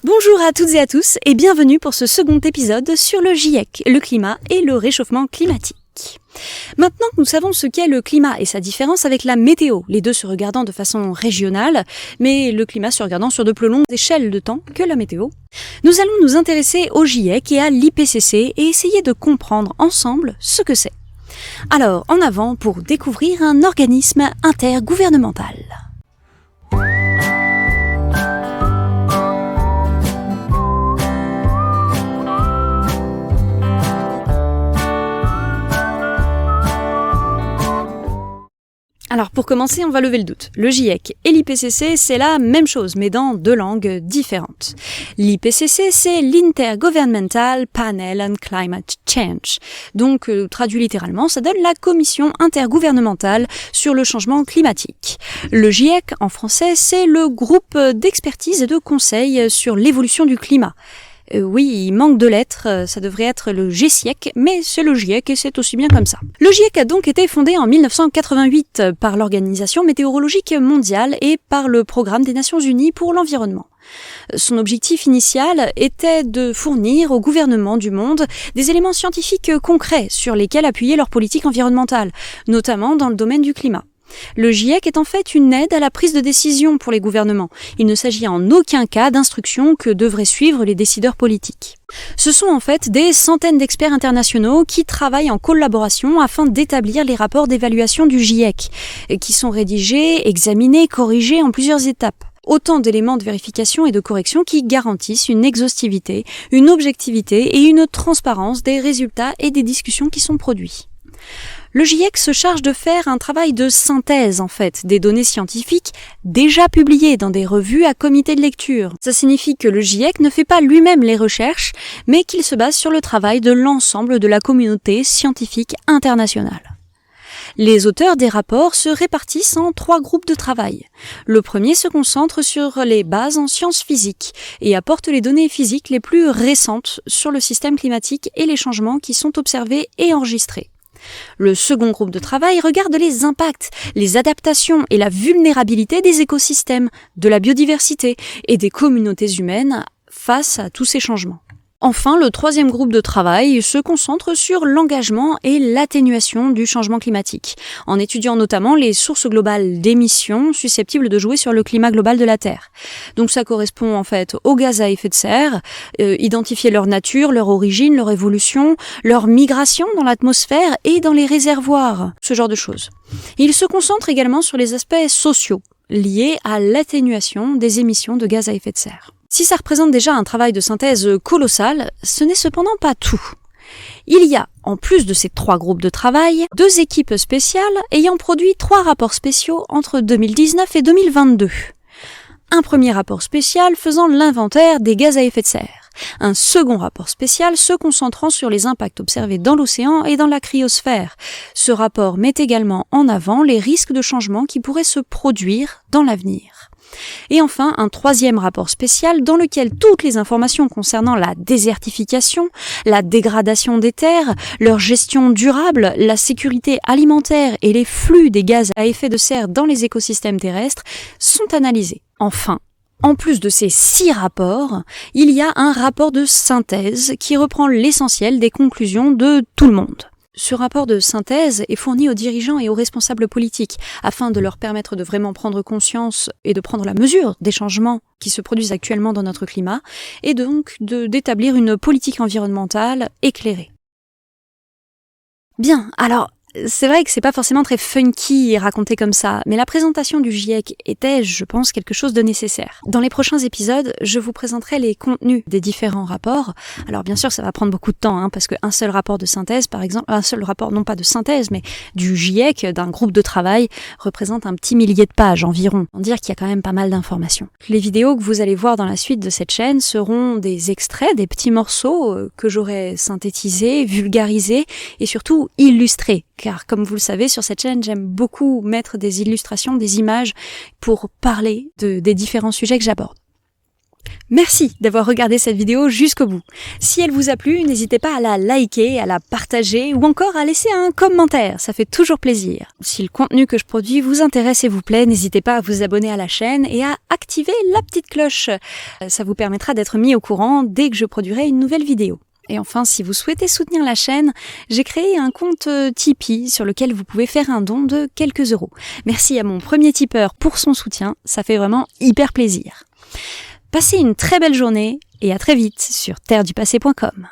Bonjour à toutes et à tous et bienvenue pour ce second épisode sur le GIEC, le climat et le réchauffement climatique. Maintenant que nous savons ce qu'est le climat et sa différence avec la météo, les deux se regardant de façon régionale, mais le climat se regardant sur de plus longues échelles de temps que la météo, nous allons nous intéresser au GIEC et à l'IPCC et essayer de comprendre ensemble ce que c'est. Alors, en avant pour découvrir un organisme intergouvernemental. Alors pour commencer, on va lever le doute. Le GIEC et l'IPCC, c'est la même chose, mais dans deux langues différentes. L'IPCC, c'est l'Intergovernmental Panel on Climate Change. Donc, traduit littéralement, ça donne la Commission intergouvernementale sur le changement climatique. Le GIEC, en français, c'est le groupe d'expertise et de conseil sur l'évolution du climat. Oui, il manque de lettres, ça devrait être le GIEC, mais c'est le GIEC et c'est aussi bien comme ça. Le GIEC a donc été fondé en 1988 par l'Organisation météorologique mondiale et par le Programme des Nations Unies pour l'environnement. Son objectif initial était de fournir aux gouvernements du monde des éléments scientifiques concrets sur lesquels appuyer leur politique environnementale, notamment dans le domaine du climat. Le GIEC est en fait une aide à la prise de décision pour les gouvernements. Il ne s'agit en aucun cas d'instructions que devraient suivre les décideurs politiques. Ce sont en fait des centaines d'experts internationaux qui travaillent en collaboration afin d'établir les rapports d'évaluation du GIEC, qui sont rédigés, examinés, corrigés en plusieurs étapes. Autant d'éléments de vérification et de correction qui garantissent une exhaustivité, une objectivité et une transparence des résultats et des discussions qui sont produits. Le GIEC se charge de faire un travail de synthèse, en fait, des données scientifiques déjà publiées dans des revues à comité de lecture. Ça signifie que le GIEC ne fait pas lui-même les recherches, mais qu'il se base sur le travail de l'ensemble de la communauté scientifique internationale. Les auteurs des rapports se répartissent en 3 groupes de travail. Le premier se concentre sur les bases en sciences physiques et apporte les données physiques les plus récentes sur le système climatique et les changements qui sont observés et enregistrés. Le second groupe de travail regarde les impacts, les adaptations et la vulnérabilité des écosystèmes, de la biodiversité et des communautés humaines face à tous ces changements. Enfin, le troisième groupe de travail se concentre sur l'engagement et l'atténuation du changement climatique, en étudiant notamment les sources globales d'émissions susceptibles de jouer sur le climat global de la Terre. Donc ça correspond en fait aux gaz à effet de serre, identifier leur nature, leur origine, leur évolution, leur migration dans l'atmosphère et dans les réservoirs, ce genre de choses. Il se concentre également sur les aspects sociaux, liés à l'atténuation des émissions de gaz à effet de serre. Si ça représente déjà un travail de synthèse colossal, ce n'est cependant pas tout. Il y a, en plus de ces 3 groupes de travail, 2 équipes spéciales ayant produit 3 rapports spéciaux entre 2019 et 2022. Un premier rapport spécial faisant l'inventaire des gaz à effet de serre. Un second rapport spécial se concentrant sur les impacts observés dans l'océan et dans la cryosphère. Ce rapport met également en avant les risques de changement qui pourraient se produire dans l'avenir. Et enfin, un 3e rapport spécial dans lequel toutes les informations concernant la désertification, la dégradation des terres, leur gestion durable, la sécurité alimentaire et les flux des gaz à effet de serre dans les écosystèmes terrestres sont analysées. Enfin, en plus de ces 6 rapports, il y a un rapport de synthèse qui reprend l'essentiel des conclusions de tout le monde. Ce rapport de synthèse est fourni aux dirigeants et aux responsables politiques afin de leur permettre de vraiment prendre conscience et de prendre la mesure des changements qui se produisent actuellement dans notre climat et donc d'établir une politique environnementale éclairée. Bien, alors c'est vrai que c'est pas forcément très funky raconté comme ça, mais la présentation du GIEC était, je pense, quelque chose de nécessaire. Dans les prochains épisodes, je vous présenterai les contenus des différents rapports. Alors bien sûr, ça va prendre beaucoup de temps, parce qu'un seul rapport de synthèse, par exemple, un seul rapport, non pas de synthèse, mais du GIEC, d'un groupe de travail, représente un petit millier de pages environ. On dire qu'il y a quand même pas mal d'informations. Les vidéos que vous allez voir dans la suite de cette chaîne seront des extraits, des petits morceaux que j'aurai synthétisés, vulgarisés et surtout illustrés. Car comme vous le savez, sur cette chaîne, j'aime beaucoup mettre des illustrations, des images pour parler des différents sujets que j'aborde. Merci d'avoir regardé cette vidéo jusqu'au bout. Si elle vous a plu, n'hésitez pas à la liker, à la partager ou encore à laisser un commentaire, ça fait toujours plaisir. Si le contenu que je produis vous intéresse et vous plaît, n'hésitez pas à vous abonner à la chaîne et à activer la petite cloche. Ça vous permettra d'être mis au courant dès que je produirai une nouvelle vidéo. Et enfin, si vous souhaitez soutenir la chaîne, j'ai créé un compte Tipeee sur lequel vous pouvez faire un don de quelques euros. Merci à mon premier tipeur pour son soutien, ça fait vraiment hyper plaisir. Passez une très belle journée et à très vite sur terredupassé.com.